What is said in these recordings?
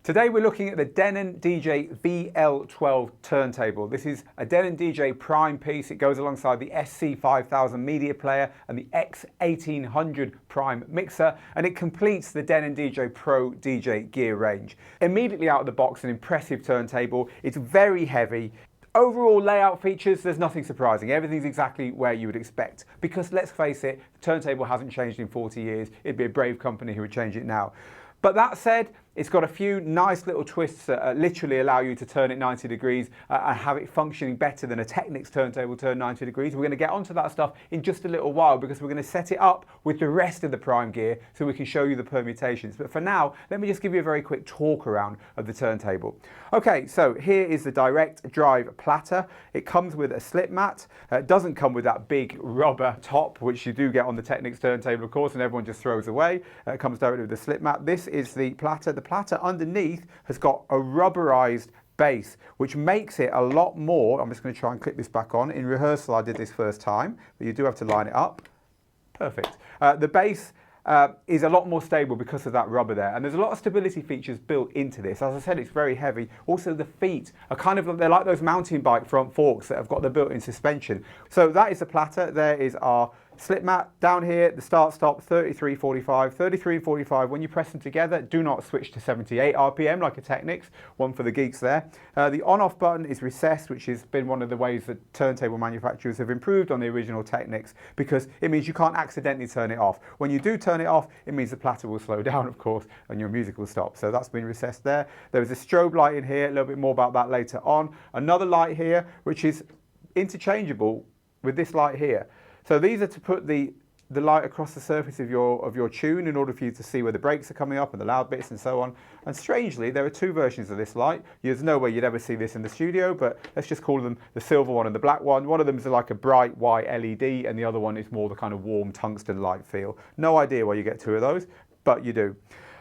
Today we're looking at the Denon DJ VL12 turntable. This is a Denon DJ Prime piece. It goes alongside the SC5000 media player and the X1800 Prime mixer, and it completes the Denon DJ Pro DJ gear range. Immediately out of the box, an impressive turntable. It's very heavy. Overall layout features, there's nothing surprising. Everything's exactly where you would expect, because let's face it, the turntable hasn't changed in 40 years. It'd be a brave company who would change it now. But that said, it's got a few nice little twists that literally allow you to turn it 90 degrees and have it functioning better than a Technics turntable turned 90 degrees. We're going to get onto that stuff in just a little while, because we're going to set it up with the rest of the Prime gear so we can show you the permutations. But for now, let me just give you a very quick talk around of the turntable. Okay, so here is the direct drive platter. It comes with a slip mat. It doesn't come with that big rubber top, which you do get on the Technics turntable, of course, and everyone just throws away. It comes directly with the slip mat. This is the platter. The platter underneath has got a rubberized base, which makes it a lot more. I'm just going to try and clip this back on. In rehearsal I did this first time, but you do have to line it up. Perfect. The base is a lot more stable because of that rubber there, and there's a lot of stability features built into this. As I said, it's very heavy. Also, the feet are they're like those mountain bike front forks that have got the built-in suspension. So that is the platter. There is our slip mat. Down here, the start-stop, 33, 45. 33 and 45, when you press them together, do not switch to 78 RPM like a Technics, one for the geeks there. The on-off button is recessed, which has been one of the ways that turntable manufacturers have improved on the original Technics, because it means you can't accidentally turn it off. When you do turn it off, it means the platter will slow down, of course, and your music will stop. So that's been recessed there. There is a strobe light in here, a little bit more about that later on. Another light here, which is interchangeable with this light here. So these are to put the light across the surface of your tune in order for you to see where the breaks are coming up and the loud bits and so on. And strangely, there are two versions of this light. There's no way you'd ever see this in the studio, but let's just call them the silver one and the black one. One of them is like a bright white LED, and the other one is more the kind of warm tungsten light feel. No idea why you get two of those, but you do.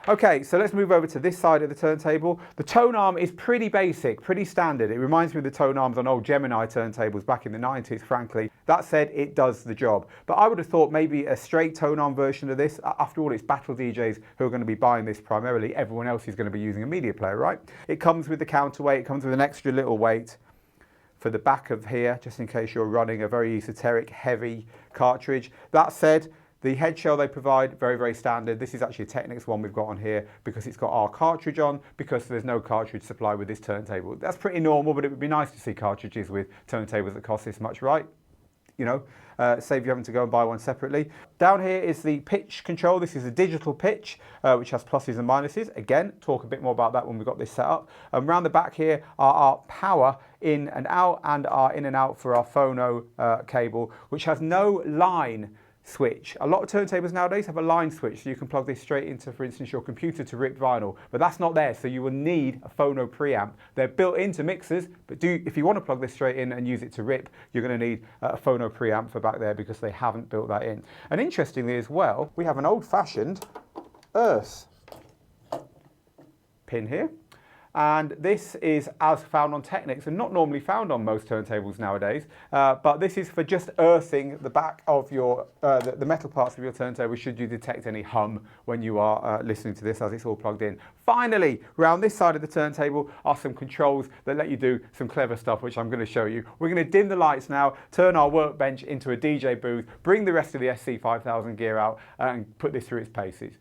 Okay, so let's move over to this side of the turntable. The tone arm is pretty basic, pretty standard. It reminds me of the tone arms on old Gemini turntables back in the 90s, frankly. That said, it does the job. But I would have thought maybe a straight tone arm version of this. After all, it's battle DJs who are going to be buying this primarily. Everyone else is going to be using a media player, right? It comes with the counterweight. It comes with an extra little weight for the back of here, just in case you're running a very esoteric, heavy cartridge. That said, the head shell they provide, very, very standard. This is actually a Technics one we've got on here because it's got our cartridge on, because there's no cartridge supply with this turntable. That's pretty normal, but it would be nice to see cartridges with turntables that cost this much, right? You know, save you having to go and buy one separately. Down here is the pitch control. This is a digital pitch, which has pluses and minuses. Again, talk a bit more about that when we've got this set up. Around the back here are our power in and out, and our in and out for our phono cable, which has no line switch. A lot of turntables nowadays have a line switch, so you can plug this straight into, for instance, your computer to rip vinyl, but that's not there, so you will need a phono preamp. They're built into mixers, but if you want to plug this straight in and use it to rip, you're going to need a phono preamp for back there, because they haven't built that in. And interestingly as well, we have an old-fashioned earth pin here. And this is as found on Technics and not normally found on most turntables nowadays, but this is for just earthing the back of your, the metal parts of your turntable should you detect any hum when you are listening to this as it's all plugged in. Finally, around this side of the turntable are some controls that let you do some clever stuff, which I'm going to show you. We're going to dim the lights now, turn our workbench into a DJ booth, bring the rest of the SC5000 gear out and put this through its paces.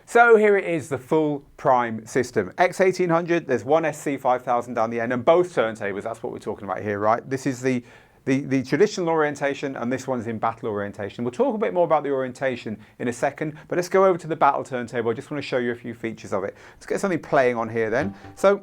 So here it is, the full Prime system. X1800, there's one SC5000 down the end, and both turntables, that's what we're talking about here, right? This is the traditional orientation, and this one's in battle orientation. We'll talk a bit more about the orientation in a second, but let's go over to the battle turntable. I just want to show you a few features of it. Let's get something playing on here then. So,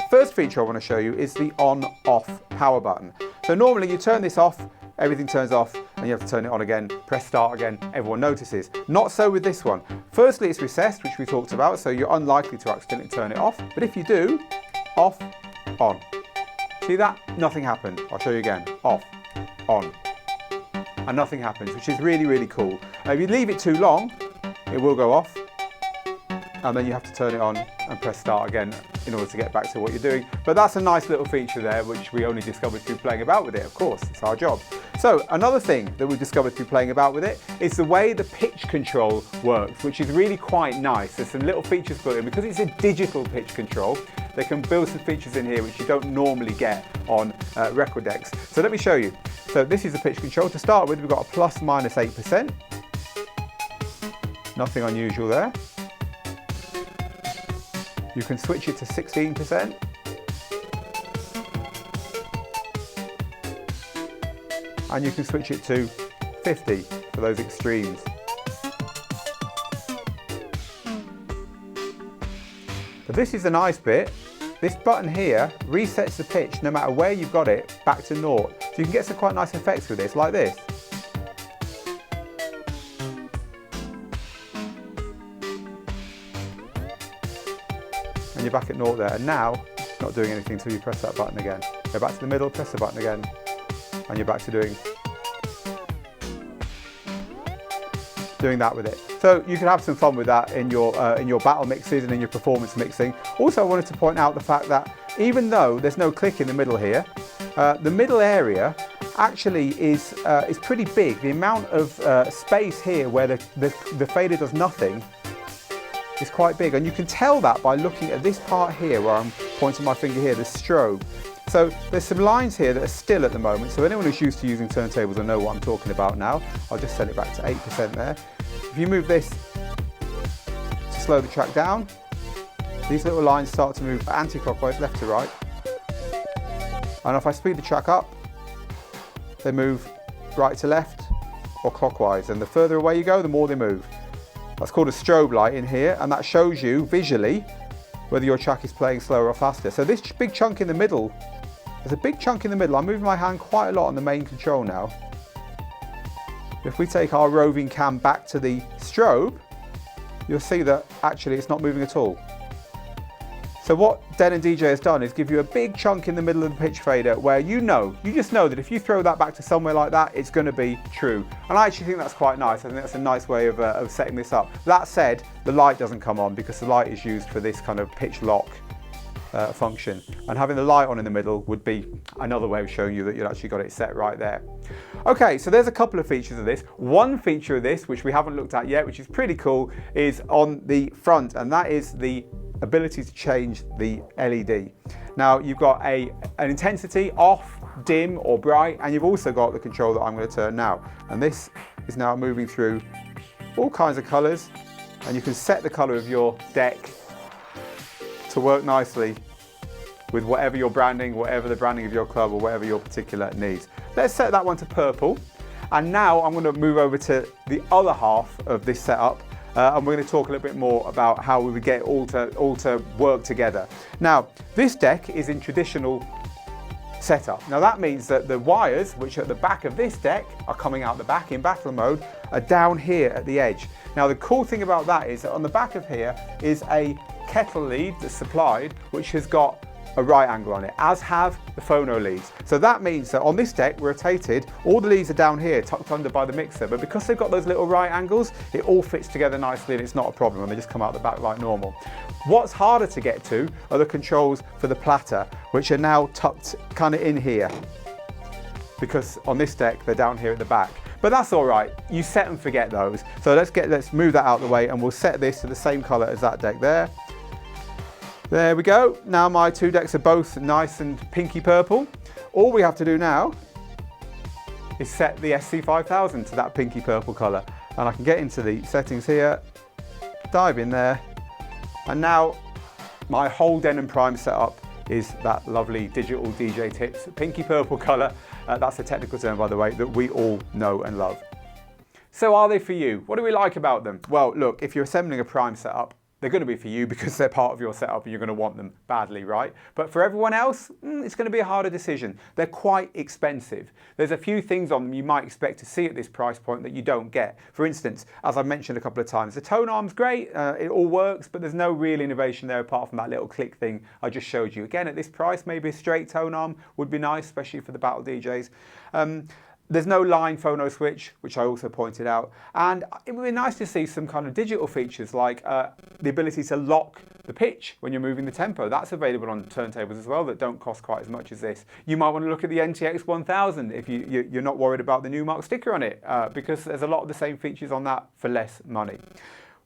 first feature I want to show you is the on-off power button. So normally you turn this off, everything turns off, and you have to turn it on again, press start again, everyone notices. Not so with this one. Firstly, it's recessed, which we talked about, so you're unlikely to accidentally turn it off. But if you do, off, on. See that? Nothing happened. I'll show you again. Off, on. And nothing happens, which is really, really cool. If you leave it too long, it will go off, and then you have to turn it on and press start again in order to get back to what you're doing. But that's a nice little feature there, which we only discovered through playing about with it, of course. It's our job. So another thing that we've discovered through playing about with it is the way the pitch control works, which is really quite nice. There's some little features built in. Because it's a digital pitch control, they can build some features in here which you don't normally get on record decks. So let me show you. So this is the pitch control. To start with, we've got a ±8%. Nothing unusual there. You can switch it to 16%. And you can switch it to 50 for those extremes. But this is the nice bit. This button here resets the pitch no matter where you've got it back to naught. So you can get some quite nice effects with this, like this. And you're back at naught there. And now, it's not doing anything until you press that button again. Go back to the middle, press the button again, and you're back to doing that with it. So you can have some fun with that in your battle mixes and in your performance mixing. Also, I wanted to point out the fact that even though there's no click in the middle here, the middle area actually is pretty big. The amount of space here where the fader does nothing is quite big, and you can tell that by looking at this part here where I'm pointing my finger here, the strobe. So there's some lines here that are still at the moment, so anyone who's used to using turntables will know what I'm talking about now. I'll just set it back to 8% there. If you move this to slow the track down, these little lines start to move anti-clockwise, left to right. And if I speed the track up, they move right to left or clockwise, and the further away you go, the more they move. That's called a strobe light in here, and that shows you visually whether your track is playing slower or faster. So this big chunk in the middle, there's a big chunk in the middle. I'm moving my hand quite a lot on the main control now. If we take our roving cam back to the strobe, you'll see that actually it's not moving at all. So what Denon DJ has done is give you a big chunk in the middle of the pitch fader where you just know that if you throw that back to somewhere like that, it's going to be true. And I actually think that's quite nice. I think that's a nice way of setting this up. That said, the light doesn't come on because the light is used for this kind of pitch lock function. And having the light on in the middle would be another way of showing you that you've actually got it set right there. Okay, so there's a couple of features of this. One feature of this, which we haven't looked at yet, which is pretty cool, is on the front, and that is the ability to change the LED. Now you've got an intensity, off, dim or bright, and you've also got the control that I'm going to turn now. And this is now moving through all kinds of colours, and you can set the colour of your deck to work nicely with whatever your branding, whatever the branding of your club or whatever your particular needs. Let's set that one to purple. And now I'm going to move over to the other half of this setup. And we're going to talk a little bit more about how we would get all to work together. Now, this deck is in traditional setup. Now that means that the wires, which are at the back of this deck, are coming out the back in battle mode, are down here at the edge. Now the cool thing about that is that on the back of here is a kettle lead that's supplied, which has got a right angle on it, as have the phono leads. So that means that on this deck, rotated, all the leads are down here, tucked under by the mixer, but because they've got those little right angles, it all fits together nicely and it's not a problem, and they just come out the back like normal. What's harder to get to are the controls for the platter, which are now tucked kind of in here, because on this deck, they're down here at the back. But that's all right, you set and forget those. So let's move that out of the way, and we'll set this to the same color as that deck there. There we go. Now my two decks are both nice and pinky purple. All we have to do now is set the SC5000 to that pinky purple color. And I can get into the settings here, dive in there, and now my whole Denon Prime setup is that lovely digital DJ Tips pinky purple color. That's a technical term, by the way, that we all know and love. So are they for you? What do we like about them? Well, look, if you're assembling a Prime setup, they're going to be for you because they're part of your setup and you're going to want them badly, right? But for everyone else, it's going to be a harder decision. They're quite expensive. There's a few things on them you might expect to see at this price point that you don't get. For instance, as I've mentioned a couple of times, the tone arm's great, it all works, but there's no real innovation there apart from that little click thing I just showed you. Again, at this price, maybe a straight tone arm would be nice, especially for the battle DJs. There's no line phono switch, which I also pointed out, and it would be nice to see some kind of digital features like the ability to lock the pitch when you're moving the tempo. That's available on turntables as well that don't cost quite as much as this. You might want to look at the NTX 1000 if you're not worried about the Numark sticker on it, because there's a lot of the same features on that for less money.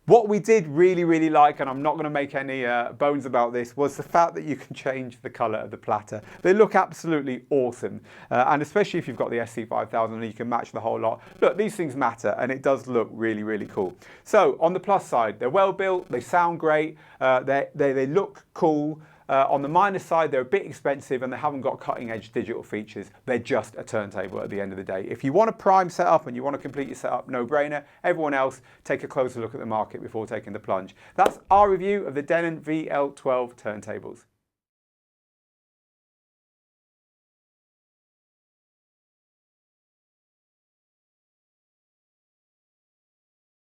What we did really like, and I'm not going to make any bones about this, was the fact that you can change the colour of the platter. They look absolutely awesome, and especially if you've got the SC5000 and you can match the whole lot. Look, these things matter, and it does look really cool. So on the plus side, they're well built, they sound great, they look cool. On the minus side, they're a bit expensive and they haven't got cutting edge digital features. They're just a turntable at the end of the day. If you want a prime setup and you want to complete your setup, no brainer. Everyone else, take a closer look at the market before taking the plunge. That's our review of the Denon VL12 turntables.